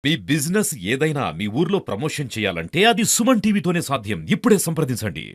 మీ business ఏదైనా మీ ఊర్లో promotion చేయాలంటే అది సుమన్ టీవీతోనే సాధ్యం. ఇప్పుడే సంప్రదించండి.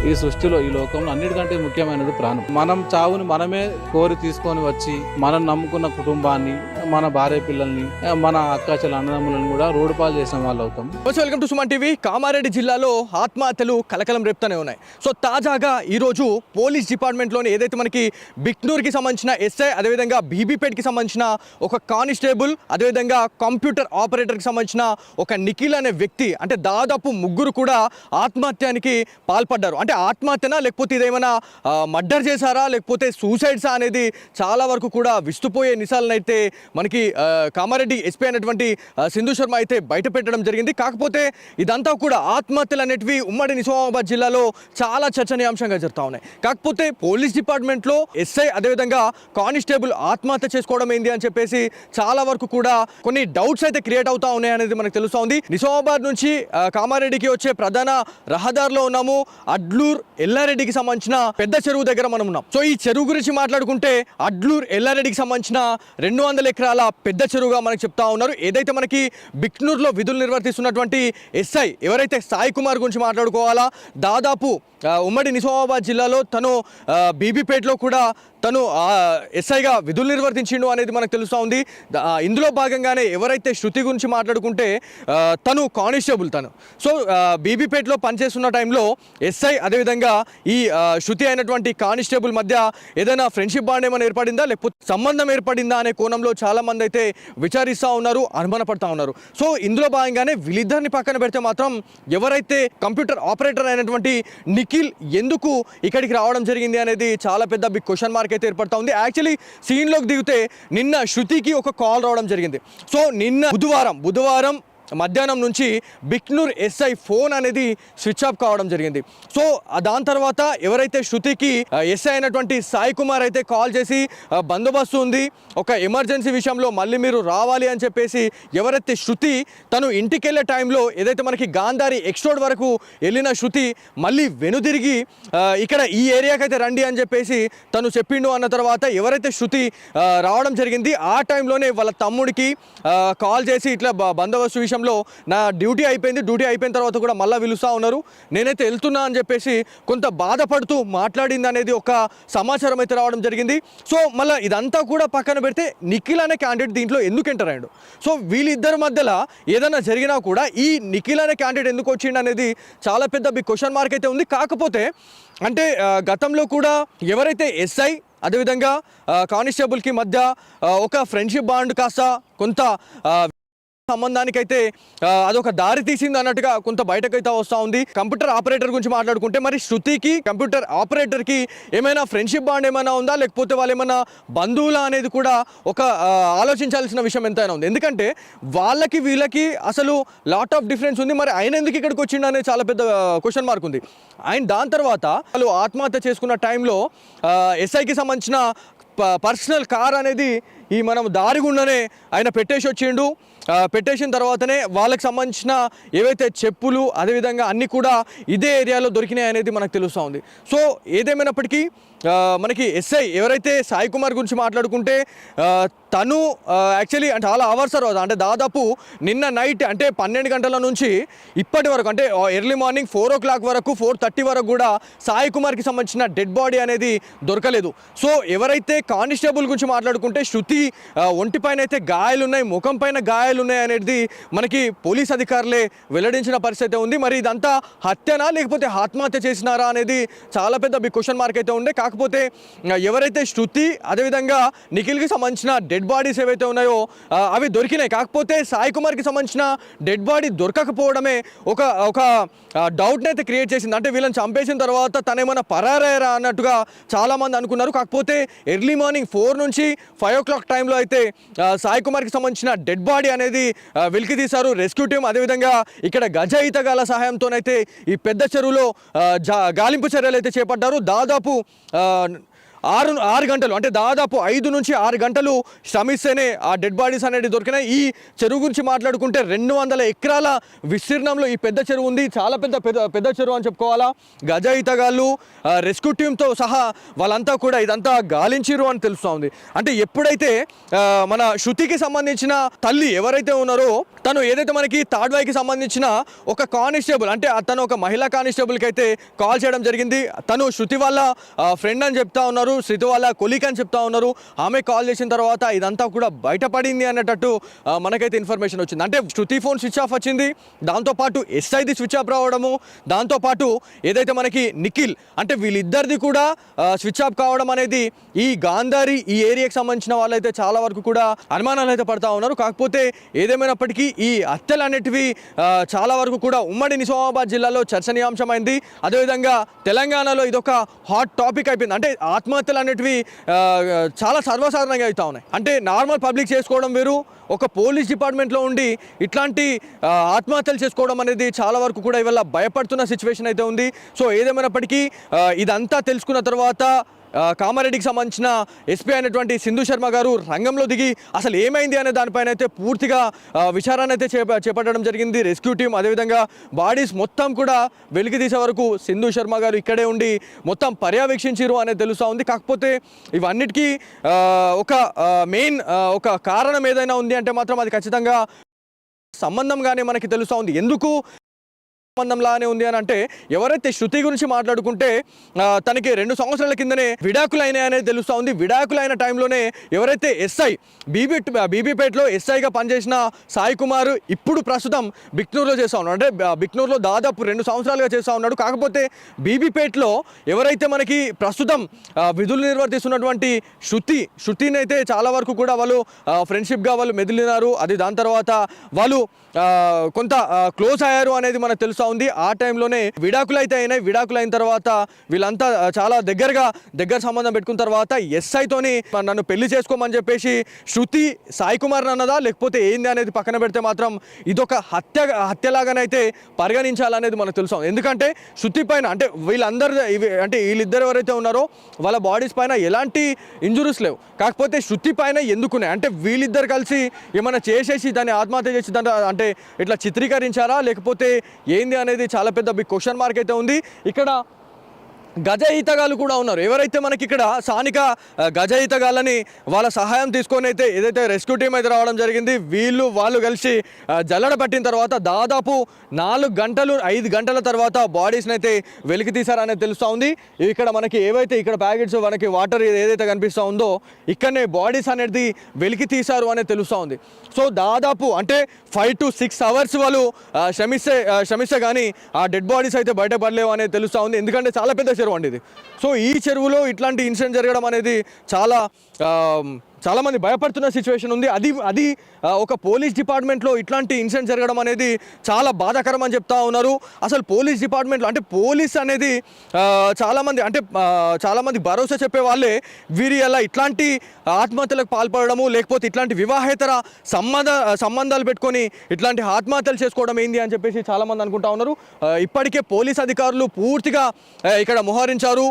ఈ సృష్టిలో ఈ లోకంలో అన్నిటికంటే ముఖ్యమైనది ప్రాణం. మనం చావుని మనమే కోరి తీసుకొని వచ్చి మనం నమ్ముకున్న కుటుంబాన్ని, మన భార్య పిల్లల్ని, మన అక్కాచెల అన్నదమ్ములను కూడా రోడ్డు పాలు చేసిన వాళ్ళు అవుతాం. Welcome to Suman TV. Kamareddy జిల్లాలో ఆత్మహత్యలు కలకలం రేపుతూనే ఉన్నాయి. సో తాజాగా ఈరోజు పోలీస్ డిపార్ట్మెంట్లోని ఏదైతే మనకి బిక్నూర్కి సంబంధించిన ఎస్ఐ, అదేవిధంగా బీబీపేట్కి సంబంధించిన ఒక కానిస్టేబుల్, అదేవిధంగా కంప్యూటర్ ఆపరేటర్కి సంబంధించిన ఒక నిఖిల్ అనే వ్యక్తి, అంటే దాదాపు ముగ్గురు కూడా ఆత్మహత్యానికి పాల్పడ్డారు. అంటే ఆత్మహత్యనా లేకపోతే ఇదేమైనా మర్డర్ చేశారా లేకపోతే సూసైడ్సా అనేది చాలా వరకు కూడా విస్తుపోయే నిశాలను అయితే మనకి కామారెడ్డి ఎస్పీ అయినటువంటి సింధు శర్మ అయితే బయట పెట్టడం జరిగింది. కాకపోతే ఇదంతా కూడా ఆత్మహత్యలు అనేటివి ఉమ్మడి నిజామాబాద్ జిల్లాలో చాలా చర్చనీయాంశంగా జరుగుతూ ఉన్నాయి. కాకపోతే పోలీస్ డిపార్ట్మెంట్లో ఎస్ఐ అదేవిధంగా కానిస్టేబుల్ ఆత్మహత్య చేసుకోవడం ఏంది అని చెప్పేసి చాలా వరకు కూడా కొన్ని డౌట్స్ అయితే క్రియేట్ అవుతా ఉన్నాయి అనేది మనకు తెలుస్తూ ఉంది. నిజామాబాద్ నుంచి కామారెడ్డికి వచ్చే ప్రధాన రహదారిలో ఉన్నాము. అడ్లూర్ ఎల్లారెడ్డికి సంబంధించిన పెద్ద చెరువు దగ్గర మనం ఉన్నాం. సో ఈ చెరువు గురించి మాట్లాడుకుంటే అడ్లూర్ ఎల్లారెడ్డికి సంబంధించిన 200 ఎకరాల పెద్ద చెరువుగా మనకు చెప్తా ఉన్నారు. ఏదైతే మనకి బిక్నూర్లో విధులు నిర్వర్తిస్తున్నటువంటి ఎస్ఐ ఎవరైతే సాయి కుమార్ గురించి మాట్లాడుకోవాలా, దాదాపు ఉమ్మడి నిజామాబాద్ జిల్లాలో తను బీబీపేట్లో కూడా తను ఎస్ఐగా విధులు నిర్వర్తించిండు అనేది మనకు తెలుస్తూ ఉంది. ఇందులో భాగంగానే ఎవరైతే శృతి గురించి మాట్లాడుకుంటే తను కానిస్టేబుల్. తను సో బీబీపేట్లో పనిచేస్తున్న టైంలో ఎస్ఐ అదేవిధంగా ఈ శృతి అయినటువంటి కానిస్టేబుల్ మధ్య ఏదైనా ఫ్రెండ్షిప్ బాండ్ ఏమైనా ఏర్పడిందా లేకపోతే సంబంధం ఏర్పడిందా అనే కోణంలో చాలామంది అయితే విచారిస్తూ ఉన్నారు, అనుమానపడతా ఉన్నారు. సో ఇందులో భాగంగానే వీళ్ళిద్దరిని పక్కన పెడితే మాత్రం ఎవరైతే కంప్యూటర్ ఆపరేటర్ అయినటువంటి నిఖిల్ ఎందుకు ఇక్కడికి రావడం జరిగింది అనేది చాలా పెద్ద బిగ్ క్వశ్చన్ మార్క్ అయితే ఏర్పడతా ఉంది. యాక్చువల్లీ సీన్లోకి దిగితే నిన్న శృతికి ఒక కాల్ రావడం జరిగింది. సో నిన్న బుధవారం మధ్యాహ్నం నుంచి బిక్నూర్ ఎస్ఐ ఫోన్ అనేది స్విచ్ ఆఫ్ కావడం జరిగింది. సో దాని తర్వాత ఎవరైతే శృతికి ఎస్ఐ అయినటువంటి సాయి కుమార్ అయితే కాల్ చేసి బందోబస్తు ఉంది, ఒక ఎమర్జెన్సీ విషయంలో మళ్ళీ మీరు రావాలి అని చెప్పేసి ఎవరైతే శృతి తను ఇంటికి వెళ్ళే టైంలో ఏదైతే మనకి గాంధారి ఎక్స్టోడ్ వరకు వెళ్ళిన శృతి మళ్ళీ వెనుదిరిగి ఇక్కడ ఈ ఏరియాకి అయితే రండి అని చెప్పేసి తను చెప్పిండు అన్న తర్వాత ఎవరైతే శృతి రావడం జరిగింది ఆ టైంలోనే వాళ్ళ తమ్ముడికి కాల్ చేసి ఇట్లా బందోబస్తు విషయం నా డ్యూటీ అయిపోయిన తర్వాత కూడా మళ్ళీ పిలుస్తూ ఉన్నారు, నేనైతే వెళ్తున్నా అని చెప్పేసి కొంత బాధపడుతూ మాట్లాడింది అనేది ఒక సమాచారం అయితే రావడం జరిగింది. సో మళ్ళీ ఇదంతా కూడా పక్కన పెడితే నిఖిల్ అనే క్యాండిడేట్ దీంట్లో ఎందుకు ఎంటర్ అయ్యాడు, సో వీళ్ళిద్దరి మధ్యలో ఏదైనా జరిగినా కూడా ఈ నిఖిల్ అనే క్యాండిడేట్ ఎందుకు వచ్చిండు అనేది చాలా పెద్ద బిగ్ క్వశ్చన్ మార్క్ అయితే ఉంది. కాకపోతే అంటే గతంలో కూడా ఎవరైతే ఎస్ఐ అదేవిధంగా కానిస్టేబుల్కి మధ్య ఒక ఫ్రెండ్షిప్ బాండ్ కాస్త కొంత సంబంధానికైతే అదొక దారి తీసింది అన్నట్టుగా కొంత బయటకైతే వస్తూ ఉంది. కంప్యూటర్ ఆపరేటర్ గురించి మాట్లాడుకుంటే మరి శృతికి కంప్యూటర్ ఆపరేటర్కి ఏమైనా ఫ్రెండ్షిప్ బాండ్ ఏమైనా ఉందా లేకపోతే వాళ్ళు ఏమైనా బంధువులా అనేది కూడా ఒక ఆలోచించాల్సిన విషయం ఎంతైనా ఉంది. ఎందుకంటే వాళ్ళకి వీళ్ళకి అసలు లాట్ ఆఫ్ డిఫరెన్స్ ఉంది. మరి ఆయన ఎందుకు ఇక్కడికి వచ్చిండు అనేది చాలా పెద్ద క్వశ్చన్ మార్క్ ఉంది. ఆయన దాని తర్వాత వాళ్ళు ఆత్మహత్య చేసుకున్న టైంలో ఎస్ఐకి సంబంధించిన పర్సనల్ కార్ అనేది ఈ మనం దారి గుండానే ఆయన పెట్టేసి వచ్చిండు. పెట్టేసిన తర్వాతనే వాళ్ళకి సంబంధించిన ఏవైతే చెప్పులు అదేవిధంగా అన్నీ కూడా ఇదే ఏరియాలో దొరికినాయి అనేది మనకు తెలుస్తూ ఉంది. సో ఏదేమైనప్పటికీ మనకి ఎస్ఐ ఎవరైతే సాయి కుమార్ గురించి మాట్లాడుకుంటే తను యాక్చువల్లీ అంటే చాలా అవర్స్ తర్వాత అంటే దాదాపు నిన్న నైట్ అంటే 12 గంటల నుంచి ఇప్పటి వరకు అంటే ఎర్లీ మార్నింగ్ 4 o'clock వరకు 4:30 వరకు కూడా సాయి కుమార్కి సంబంధించిన డెడ్ బాడీ అనేది దొరకలేదు. సో ఎవరైతే కానిస్టేబుల్ గురించి మాట్లాడుకుంటే శృతి ఒంటిపైన అయితే గాయాలున్నాయి, ముఖం పైన గాయాలున్నాయి అనేది మనకి పోలీస్ అధికారులే వెల్లడించిన పరిస్థితి ఉంది. మరి ఇదంతా హత్యనా లేకపోతే ఆత్మహత్య చేసినారా అనేది చాలా పెద్ద బిగ్ క్వశ్చన్ మార్క్ అయితే ఉండే. కాకపోతే ఎవరైతే శృతి అదేవిధంగా నిఖిల్కి సంబంధించిన డెడ్ బాడీస్ ఏవైతే ఉన్నాయో అవి దొరికినాయి. కాకపోతే సాయి కుమార్కి సంబంధించిన డెడ్ బాడీ దొరకకపోవడమే ఒక డౌట్ని అయితే క్రియేట్ చేసింది. అంటే వీళ్ళని చంపేసిన తర్వాత తనేమైనా పరారయ్యారా అన్నట్టుగా చాలామంది అనుకున్నారు. కాకపోతే ఎర్లీ మార్నింగ్ 4 నుంచి 5 o'clock టైంలో అయితే సాయి కుమార్కి సంబంధించిన డెడ్ బాడీ అనేది వెలికి తీశారు రెస్క్యూ టీం. అదేవిధంగా ఇక్కడ గజ ఈతగాల సహాయంతోనైతే ఈ పెద్ద చెరువులో గాలింపు చర్యలు అయితే చేపట్టారు. దాదాపు ఆరు గంటలు అంటే దాదాపు 5 నుంచి 6 గంటలు శ్రమిస్తేనే ఆ డెడ్ బాడీస్ అనేది దొరికినాయి. ఈ చెరువు గురించి మాట్లాడుకుంటే 200 ఎకరాల విస్తీర్ణంలో ఈ పెద్ద చెరువు ఉంది. చాలా పెద్ద చెరువు అని చెప్పుకోవాలా. గజ ఈతగాళ్ళు రెస్క్యూ టీంతో సహా వాళ్ళంతా కూడా ఇదంతా గాలించిరు అని తెలుస్తూ ఉంది. అంటే ఎప్పుడైతే మన శృతికి సంబంధించిన తల్లి ఎవరైతే ఉన్నారో తను ఏదైతే మనకి తాడ్వాయికి సంబంధించిన ఒక కానిస్టేబుల్ అంటే తను ఒక మహిళా కానిస్టేబుల్కి అయితే కాల్ చేయడం జరిగింది. తను శృతి వాళ్ళ ఫ్రెండ్ అని చెప్తా ఉన్నారు, శృతి వాళ్ళ కొలీగ్ అని చెప్తా ఉన్నారు. ఆమె కాల్ చేసిన తర్వాత ఇదంతా కూడా బయటపడింది అనేటట్టు మనకైతే ఇన్ఫర్మేషన్ వచ్చింది. అంటే శృతి ఫోన్ స్విచ్ ఆఫ్ వచ్చింది, దాంతోపాటు ఎస్ఐది స్విచ్ ఆఫ్ రావడము, దాంతోపాటు ఏదైతే మనకి నిఖిల్ అంటే వీళ్ళిద్దరిది కూడా స్విచ్ ఆఫ్ కావడం అనేది ఈ గాంధారి ఈ ఏరియాకి సంబంధించిన వాళ్ళైతే చాలా వరకు కూడా అనుమానాలు అయితే పడతా ఉన్నారు. కాకపోతే ఏదేమైనప్పటికీ ఈ హత్యలు అనేటివి చాలా వరకు కూడా ఉమ్మడి నిజామాబాద్ జిల్లాలో చర్చనీయాంశమైంది. అదేవిధంగా తెలంగాణలో ఇదొక హాట్ టాపిక్ అయిపోయింది. అంటే ఆత్మహత్యలు అనేటివి చాలా సర్వసాధారణంగా అవుతా ఉన్నాయి. అంటే నార్మల్ పబ్లిక్ చేసుకోవడం వేరు, ఒక పోలీస్ డిపార్ట్మెంట్లో ఉండి ఇట్లాంటి ఆత్మహత్యలు చేసుకోవడం అనేది చాలా వరకు కూడా ఇవాళ భయపడుతున్న సిచ్యువేషన్ అయితే ఉంది. సో ఏదేమైనప్పటికీ ఇదంతా తెలుసుకున్న తర్వాత కామారెడ్డికి సంబంధించిన ఎస్పీ అయినటువంటి సింధు శర్మ గారు రంగంలో దిగి అసలు ఏమైంది అనే దానిపైన అయితే పూర్తిగా విచారణ అయితే చేపట్టడం జరిగింది. రెస్క్యూ టీం అదేవిధంగా బాడీస్ మొత్తం కూడా వెలికి తీసే వరకు సింధు శర్మ గారు ఇక్కడే ఉండి మొత్తం పర్యవేక్షించారు అనేది తెలుస్తూ ఉంది. కాకపోతే ఇవన్నిటికీ ఒక మెయిన్ ఒక కారణం ఏదైనా ఉంది అంటే మాత్రం అది ఖచ్చితంగా సంబంధంగానే మనకి తెలుస్తూ ఉంది. ఎందుకు సంబంధంలానే ఉంది అని అంటే ఎవరైతే శృతి గురించి మాట్లాడుకుంటే తనకి 2 సంవత్సరాల కిందనే విడాకులైన అనేది తెలుస్తూ ఉంది. విడాకులైన టైంలోనే ఎవరైతే ఎస్ఐ బీబీపేటలో ఎస్ఐగా పనిచేసిన సాయి కుమార్ ఇప్పుడు ప్రస్తుతం బిక్నూరులో చేస్తూ ఉన్నాడు. అంటే బిక్నూరులో దాదాపు 2 సంవత్సరాలుగా చేస్తూ ఉన్నాడు. కాకపోతే బీబీపేటలో ఎవరైతే మనకి ప్రస్తుతం విధులు నిర్వర్తిస్తున్నటువంటి శృతిని అయితే చాలా వరకు కూడా వాళ్ళు ఫ్రెండ్షిప్గా వాళ్ళు మెదిలినారు. అది దాని తర్వాత వాళ్ళు కొంత క్లోజ్ అయ్యారు అనేది మనకు తెలుస్తూ ఉంది. ఆ టైంలోనే విడాకులు అయితే అయినాయి. విడాకులు అయిన తర్వాత వీళ్ళంతా చాలా దగ్గర సంబంధం పెట్టుకున్న తర్వాత ఎస్ఐతోని నన్ను పెళ్లి చేసుకోమని చెప్పేసి శృతి సాయి కుమార్ అన్నదా లేకపోతే ఏంది అనేది పక్కన పెడితే మాత్రం ఇదొక హత్యలాగానైతే పరిగణించాలనేది మనకు తెలుసు. ఎందుకంటే శృతి పైన అంటే వీళ్ళిద్దరు ఎవరైతే ఉన్నారో వాళ్ళ బాడీస్ పైన ఎలాంటి ఇంజురీస్ లేవు. కాకపోతే శృతి పైన ఎందుకున్నాయి అంటే వీళ్ళిద్దరు కలిసి ఏమైనా చేసేసి దాన్ని ఆత్మహత్య చేసి దాన్ని అంటే ఇట్లా చిత్రీకరించారా లేకపోతే ఏంది అనేది చాలా పెద్ద బిగ్ క్వశ్చన్ మార్క్ అయితే ఉంది. ఇక్కడ గజ ఈతగాళ్ళు కూడా ఉన్నారు. ఎవరైతే మనకి ఇక్కడ స్థానిక గజ ఈతగాళ్ళని వాళ్ళ సహాయం తీసుకొని అయితే ఏదైతే రెస్క్యూ టీం అయితే రావడం జరిగింది. వాళ్ళు కలిసి జల్లడ పట్టిన తర్వాత దాదాపు 5 గంటల తర్వాత బాడీస్ని అయితే వెలికి తీశారనేది తెలుస్తూ ఉంది. ఇక్కడ మనకి ఏవైతే ఇక్కడ ప్యాకెట్స్ మనకి వాటర్ ఏదైతే కనిపిస్తూ ఉందో ఇక్కడనే బాడీస్ అనేది వెలికి తీశారు అనేది తెలుస్తూ ఉంది. సో దాదాపు అంటే 5 to 6 అవర్స్ వాళ్ళు శ్రమిస్తే కానీ ఆ డెడ్ బాడీస్ అయితే బయటపడలేవు అనేది తెలుస్తూ ఉంది. ఎందుకంటే చాలా పెద్ద చెరువు అండి ఇది. సో ఈ చెరువులో ఇట్లాంటి ఇన్సిడెంట్ జరగడం అనేది చాలా మంది భయపడుతున్న సిచ్యువేషన్ ఉంది. అది ఒక పోలీస్ డిపార్ట్మెంట్లో ఇట్లాంటి ఇన్సిడెంట్ జరగడం అనేది చాలా బాధాకరం అని చెప్తా ఉన్నారు. అసలు పోలీస్ డిపార్ట్మెంట్లో అంటే పోలీస్ అనేది చాలామంది భరోసా చెప్పే వాళ్ళే వీరి అలా ఇట్లాంటి ఆత్మహత్యలకు పాల్పడము లేకపోతే ఇట్లాంటి వివాహేతర సంబంధాలు పెట్టుకొని ఇట్లాంటి ఆత్మహత్యలు చేసుకోవడం ఏంది అని చెప్పేసి చాలామంది అనుకుంటా ఉన్నారు. ఇప్పటికే పోలీస్ అధికారులు పూర్తిగా ఇక్కడ మోహరించారు.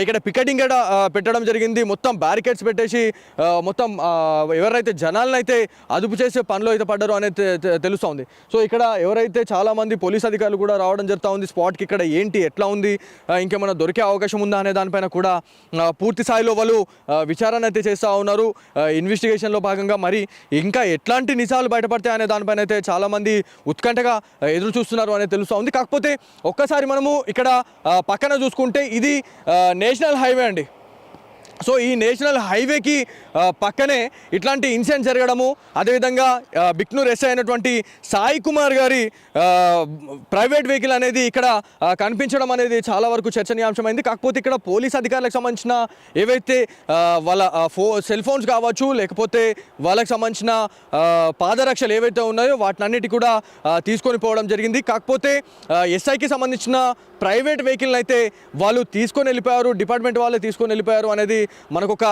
ఇక్కడ పికెటింగ్ కూడా పెట్టడం జరిగింది. మొత్తం బ్యారికేడ్స్ పెట్టేసి మొత్తం ఎవరైతే జనాలను అయితే అదుపు చేసే పనిలో అయితే పడ్డారో అనేది తెలుస్తూ ఉంది. సో ఇక్కడ ఎవరైతే చాలామంది పోలీస్ అధికారులు కూడా రావడం జరుగుతూ ఉంది స్పాట్కి. ఇక్కడ ఏంటి ఎట్లా ఉంది ఇంకేమైనా దొరికే అవకాశం ఉందా అనే దానిపైన కూడా పూర్తి స్థాయిలో వాళ్ళు విచారణ అయితే చేస్తూ ఉన్నారు. ఇన్వెస్టిగేషన్లో భాగంగా మరి ఇంకా ఎట్లాంటి నిజాలు బయటపడతాయి అనే దానిపైన అయితే చాలామంది ఉత్కంఠగా ఎదురు చూస్తున్నారు అనేది తెలుస్తూ ఉంది. కాకపోతే ఒక్కసారి మనము ఇక్కడ పక్కన చూసుకుంటే ఇది నేషనల్ హైవే అండి. సో ఈ నేషనల్ హైవేకి పక్కనే ఇట్లాంటి ఇన్సిడెంట్ జరగడము అదేవిధంగా బిక్నూర్ ఎస్ఐ అయినటువంటి సాయి కుమార్ గారి ప్రైవేట్ వెహికల్ అనేది ఇక్కడ కనిపించడం అనేది చాలా వరకు చర్చనీయాంశమైంది. కాకపోతే ఇక్కడ పోలీస్ అధికారులకు సంబంధించిన ఏవైతే వాళ్ళ సెల్ ఫోన్స్ కావచ్చు లేకపోతే వాళ్ళకి సంబంధించిన పాదరక్షలు ఏవైతే ఉన్నాయో వాటినన్నిటి కూడా తీసుకొని పోవడం జరిగింది. కాకపోతే ఎస్ఐకి సంబంధించిన ప్రైవేట్ వెహికల్ అయితే వాళ్ళు తీసుకొని వెళ్ళిపోయారు, డిపార్ట్మెంట్ వాళ్ళే తీసుకొని వెళ్ళిపోయారు అనేది మనకు ఒక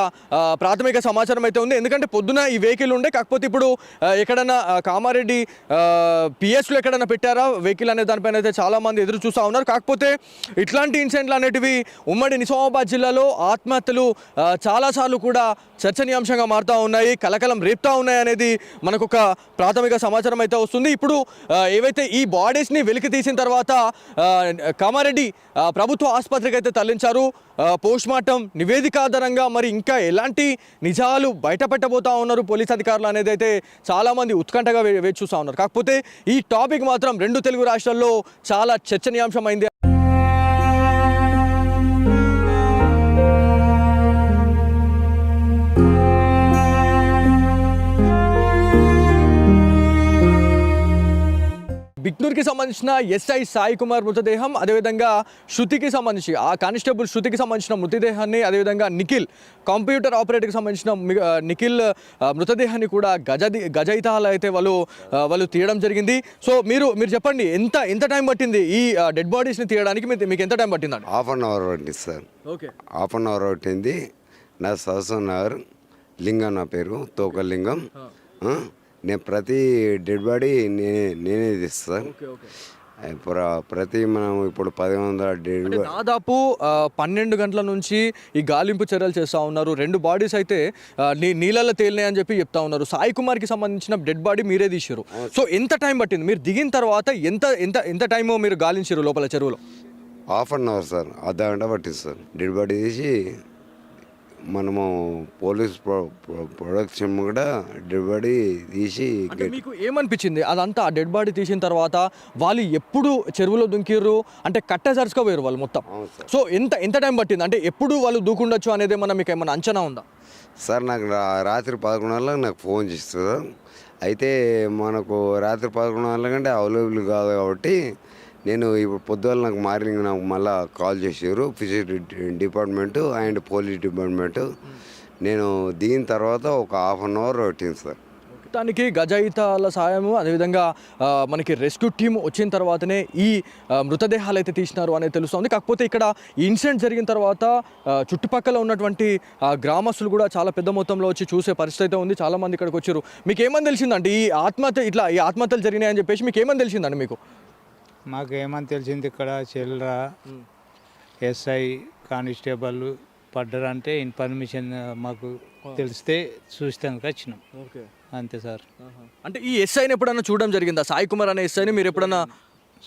ప్రాథమిక సమాచారం అయితే ఉంది. ఎందుకంటే పొద్దున ఈ వెహికల్ ఉండే, కాకపోతే ఇప్పుడు ఎక్కడైనా కామారెడ్డి పిఎస్లో ఎక్కడైనా పెట్టారా వెహికల్ అనే దానిపైన అయితే చాలామంది ఎదురు చూస్తూ ఉన్నారు. కాకపోతే ఇట్లాంటి ఇన్సిడెంట్లు అనేటివి ఉమ్మడి నిజామాబాద్ జిల్లాలో ఆత్మహత్యలు చాలాసార్లు కూడా చర్చనీయాంశంగా మారుతూ ఉన్నాయి, కలకలం రేపుతూ ఉన్నాయి అనేది మనకు ఒక ప్రాథమిక సమాచారం అయితే వస్తుంది. ఇప్పుడు ఏవైతే ఈ బాడీస్ని వెలికి తీసిన తర్వాత కామారెడ్డి ప్రభుత్వ ఆసుపత్రికి అయితే తరలించారు. పోస్ట్ మార్టం నివేదిక ఆధారంగా మరి ఇంకా ఎలాంటి నిజాలు బయటపెట్టబోతా ఉన్నారు పోలీస్ అధికారులు అనేది అయితే చాలామంది ఉత్కంఠగా వేచి చూస్తూ ఉన్నారు. కాకపోతే ఈ టాపిక్ మాత్రం 2 తెలుగు రాష్ట్రాల్లో చాలా చర్చనీయాంశమైంది. బిక్నూర్కి సంబంధించిన ఎస్ఐ సాయి కుమార్ మృతదేహం, అదేవిధంగా శృతికి సంబంధించి ఆ కానిస్టేబుల్ శృతికి సంబంధించిన మృతదేహాన్ని, అదేవిధంగా నిఖిల్ కంప్యూటర్ ఆపరేటర్కి సంబంధించిన నిఖిల్ మృతదేహాన్ని కూడా గజయితాలు అయితే వాళ్ళు తీయడం జరిగింది. సో మీరు చెప్పండి, ఎంత టైం పట్టింది ఈ డెడ్ బాడీస్ని తీయడానికి? మీకు ఎంత టైం పట్టిందండి? హాఫ్ అన్ అవర్ పట్టింది sir. Okay, half an hour పట్టింది. నా సరసన్ నగర్ లింగం, నా పేరు తోకలింగం. నేను ప్రతి డెడ్ బాడీ నేనే తీస్తాను. ప్రతి మనం ఇప్పుడు 1100 డెడ్ బాడీ దాదాపు 12 గంటల నుంచి ఈ గాలింపు చర్యలు చేస్తూ ఉన్నారు. 2 బాడీస్ అయితే నీళ్ళల్లో తేలినాయి అని చెప్పి చెప్తా ఉన్నారు. సాయి కుమార్కి సంబంధించిన డెడ్ బాడీ మీరే తీసారు. సో ఎంత టైం పట్టింది? మీరు దిగిన తర్వాత ఎంత టైం మీరు గాలించారు లోపల చెరువులో? హాఫ్ అన్ అవర్ సార్, అర్ధ గంట పట్టింది సార్. డెడ్ బాడీ తీసి మనము పోలీస్ ప్రొడక్షన్ కూడా డెడ్ బాడీ తీసి. మీకు ఏమనిపించింది అదంతా డెడ్ బాడీ తీసిన తర్వాత? వాళ్ళు ఎప్పుడు చెరువులో దుంకిర్రు అంటే కట్టేసరుచుకోపోయారు వాళ్ళు మొత్తం. సో ఎంత టైం పట్టింది అంటే ఎప్పుడు వాళ్ళు దూకుండొచ్చు అనేది మీకు ఏమన్నా అంచనా ఉందా? సార్ నాకు రాత్రి 11 గంటలకు నాకు ఫోన్ చేస్తారు. అయితే మనకు రాత్రి 11 గంటల కంటే అవైలబుల్ కాదు కాబట్టి నేను ఇప్పుడు పొద్దున్న నాకు మార్నింగ్ నాకు మళ్ళీ కాల్ చేసారు fishery department and police department. నేను దిగిన తర్వాత ఒక హాఫ్ అన్ అవర్ పట్టింది సార్. దానికి గజయితాల సాయము, అదేవిధంగా మనకి రెస్క్యూ టీమ్ వచ్చిన తర్వాతనే ఈ మృతదేహాలు అయితే తీసినారు అనేది తెలుస్తుంది. కాకపోతే ఇక్కడ ఈ ఇన్సిడెంట్ జరిగిన తర్వాత చుట్టుపక్కల ఉన్నటువంటి గ్రామస్తులు కూడా చాలా పెద్ద మొత్తంలో వచ్చి చూసే పరిస్థితి అయితే ఉంది. చాలామంది ఇక్కడికి వచ్చారు. మీకు ఏమని తెలిసిందండి ఈ ఆత్మహత్యలు జరిగినాయని చెప్పేసి మీకు ఏమని తెలిసిందండి? మాకు ఏమని తెలిసింది, ఇక్కడ చిల్లర ఎస్ఐ కానిస్టేబుల్ పడ్డారంటే ఇన్ఫర్మేషన్ మాకు తెలిస్తే చూస్తానికి వచ్చినాం. ఓకే, అంతే సార్. అంటే ఈ ఎస్ఐని ఎప్పుడన్నా చూడడం జరిగిందా? సాయి కుమార్ అనే ఎస్ఐని మీరు ఎప్పుడన్నా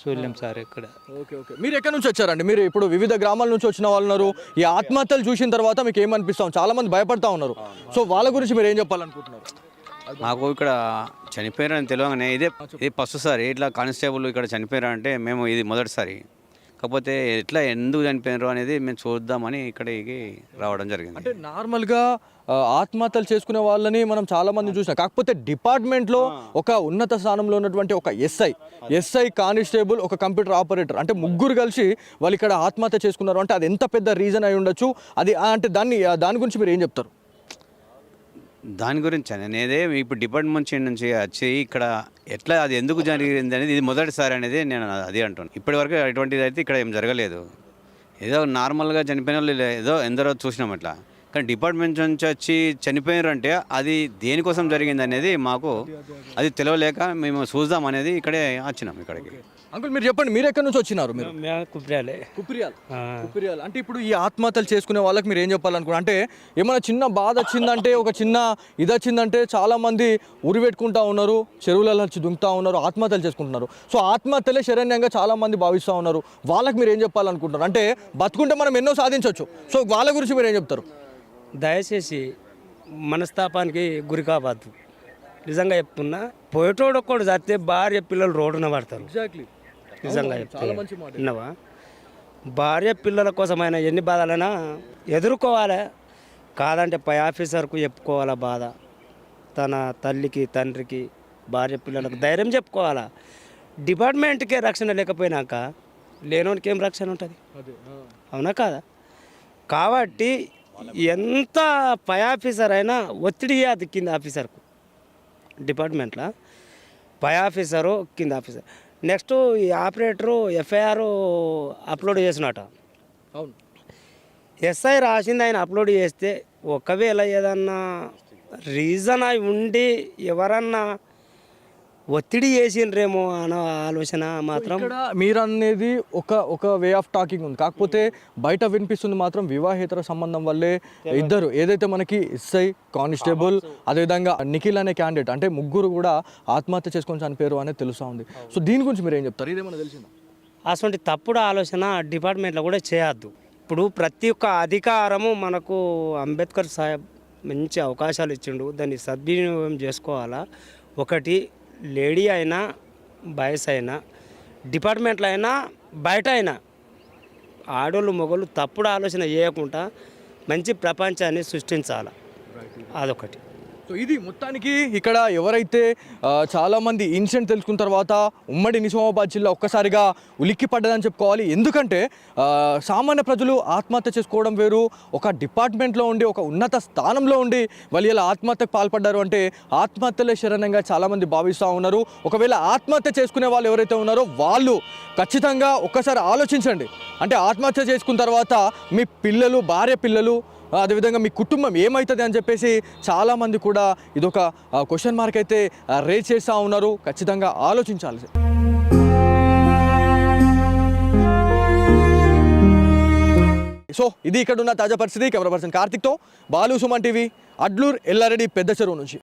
చూడలేం సార్ ఇక్కడ. ఓకే, మీరు ఎక్కడి నుంచి వచ్చారండి? మీరు ఇప్పుడు వివిధ గ్రామాల నుంచి వచ్చిన వాళ్ళు ఉన్నారు. ఈ ఆత్మహత్యలు చూసిన తర్వాత మీకు ఏమనిపిస్తాం? చాలా మంది భయపడతా ఉన్నారు. సో వాళ్ళ గురించి మీరు ఏం చెప్పాలనుకుంటున్నారు? మాకు ఇక్కడ చనిపోయారని తెలియగానే ఇది ఫస్ట్ సారి ఇట్లా కానిస్టేబుల్ ఇక్కడ చనిపోయారంటే మేము ఇది మొదటిసారి. కాకపోతే ఎట్లా ఎందుకు చనిపోయినారు అనేది మేము చూద్దామని ఇక్కడికి రావడం జరిగింది. అంటే నార్మల్గా ఆత్మహత్యలు చేసుకునే వాళ్ళని మనం చాలా మంది చూసినాం. కాకపోతే డిపార్ట్మెంట్లో ఒక ఉన్నత స్థానంలో ఉన్నటువంటి ఒక ఎస్ఐ కానిస్టేబుల్, ఒక కంప్యూటర్ ఆపరేటర్, అంటే ముగ్గురు కలిసి వాళ్ళు ఇక్కడ ఆత్మహత్య చేసుకున్నారు అంటే అది ఎంత పెద్ద రీజన్ అయి ఉండొచ్చు? అది అంటే దాని గురించి మీరు ఏం చెప్తారు? దాని గురించి నేనే ఇప్పుడు డిపార్ట్మెంట్ నుంచి వచ్చి ఇక్కడ ఎట్లా అది ఎందుకు జరిగింది అనేది ఇది మొదటిసారి అనేది నేను అది అంటున్నాను. ఇప్పటివరకు అటువంటిది అయితే ఇక్కడ ఏం జరగలేదు. ఏదో నార్మల్గా చనిపోయిన వాళ్ళు ఏదో ఎందరో చూసినాం అట్లా. కానీ డిపార్ట్మెంట్ నుంచి వచ్చి చనిపోయినారు అంటే అది దేనికోసం జరిగింది అనేది మాకు అది తెలియలేక మేము చూద్దాం అనేది ఇక్కడే వచ్చినాం ఇక్కడికి. అంకుల్ మీరు చెప్పండి, మీరు ఎక్కడి నుంచి వచ్చినారు? మీరు కుప్రియాల్. అంటే ఇప్పుడు ఈ ఆత్మహత్యలు చేసుకునే వాళ్ళకి మీరు ఏం చెప్పాలనుకున్నారు? అంటే ఏమైనా చిన్న బాధ వచ్చిందంటే, ఒక చిన్న ఇది వచ్చిందంటే చాలా మంది ఉరి పెట్టుకుంటా ఉన్నారు, చెరువులలో వచ్చి దుంకుతా ఉన్నారు, ఆత్మహత్యలు చేసుకుంటున్నారు. సో ఆత్మహత్యలే శరణ్యంగా చాలా మంది భావిస్తూ ఉన్నారు. వాళ్ళకి మీరు ఏం చెప్పాలనుకుంటున్నారు? అంటే బతుకుంటే మనం ఎన్నో సాధించవచ్చు. సో వాళ్ళ గురించి మీరు ఏం చెప్తారు? దయచేసి మనస్తాపానికి గురి కావద్దు. నిజంగా చెప్తున్నా, పోయేటోడు ఒక్కడు చస్తే భార్య పిల్లలు రోడ్డున పడతారు. ఎగ్జాక్ట్లీ, నిజంగా విన్నావా? భార్య పిల్లల కోసమైనా ఎన్ని బాధలైనా ఎదుర్కోవాలి. కాదంటే పై ఆఫీసర్కు చెప్పుకోవాలా బాధ, తన తల్లికి తండ్రికి భార్య పిల్లలకు ధైర్యం చెప్పుకోవాలా. డిపార్ట్మెంట్కే రక్షణ లేకపోయినాక లేనోనికి ఏం రక్షణ ఉంటుంది? అవునా కాదా? కాబట్టి ఎంత పై ఆఫీసర్ అయినా ఒత్తిడి అది కింద ఆఫీసర్కు. డిపార్ట్మెంట్లో పై ఆఫీసరు కింద ఆఫీసర్ నెక్స్ట్ ఈ ఆపరేటరు ఎఫ్ఐఆర్ అప్లోడ్ చేసినట. అవును. ఎస్ఐ రాసింది ఆయన అప్లోడ్ చేస్తే ఒకవేళ ఏదన్నా రీజన్ అయి ఉండి ఎవరన్నా ఒత్తిడి చేసిండ్రేమో అన్న ఆలోచన మాత్రం. ఇక్కడ మీరు అనేది ఒక వే ఆఫ్ టాకింగ్ ఉంది, కాకపోతే బయట వినిపిస్తుంది మాత్రం వివాహేతర సంబంధం వల్లే ఇద్దరు ఏదైతే మనకి ఎస్ఐ, కానిస్టేబుల్, అదేవిధంగా నిఖిల్ అనే క్యాండిడేట్ అంటే ముగ్గురు కూడా ఆత్మహత్య చేసుకొని చనిపోయారు అనేది తెలుస్తూ ఉంది. సో దీని గురించి మీరు ఏం చెప్తారు? ఇదేమన్నా తెలిసిందా? అటువంటి తప్పుడు ఆలోచన డిపార్ట్మెంట్లో కూడా చేయొద్దు. ఇప్పుడు ప్రతి ఒక్క అధికారము మనకు అంబేద్కర్ సాహెబ్ మంచి అవకాశాలు ఇచ్చిండు, దాన్ని సద్వినియోగం చేసుకోవాలా. ఒకటి లేడీ అయినా బాయ్స్ అయినా డిపార్ట్మెంట్లో అయినా బయట అయినా ఆడోళ్ళు మొగోళ్ళు తప్పుడు ఆలోచన చేయకుండా మంచి ప్రపంచాన్ని సృష్టించాలి. అదొకటి. సో ఇది మొత్తానికి ఇక్కడ ఎవరైతే చాలామంది ఇన్సిడెంట్ తెలుసుకున్న తర్వాత ఉమ్మడి నిజామాబాద్ జిల్లా ఒక్కసారిగా ఉలిక్కి పడ్డదని చెప్పుకోవాలి. ఎందుకంటే సామాన్య ప్రజలు ఆత్మహత్య చేసుకోవడం వేరు, ఒక డిపార్ట్మెంట్లో ఉండి ఒక ఉన్నత స్థానంలో ఉండి వాళ్ళు ఇలా ఆత్మహత్యకు పాల్పడ్డారు అంటే ఆత్మహత్యలే శరణంగా చాలామంది భావిస్తూ ఉన్నారు. ఒకవేళ ఆత్మహత్య చేసుకునే వాళ్ళు ఎవరైతే ఉన్నారో వాళ్ళు ఖచ్చితంగా ఒక్కసారి ఆలోచించండి. అంటే ఆత్మహత్య చేసుకున్న తర్వాత మీ పిల్లలు, భార్య పిల్లలు, అదేవిధంగా మీ కుటుంబం ఏమవుతుంది అని చెప్పేసి చాలామంది కూడా ఇదొక క్వశ్చన్ మార్క్ అయితే రేజ్ చేస్తూ ఉన్నారు. ఖచ్చితంగా ఆలోచించాలి. సో ఇది ఇక్కడ ఉన్న తాజా పరిస్థితి. కెమెరా పర్సన్ కార్తిక్తో బాలు, సుమన్ టీవీ, అడ్లూర్, ఎల్లారెడ్డి, పెద్ద చెరువు నుంచి.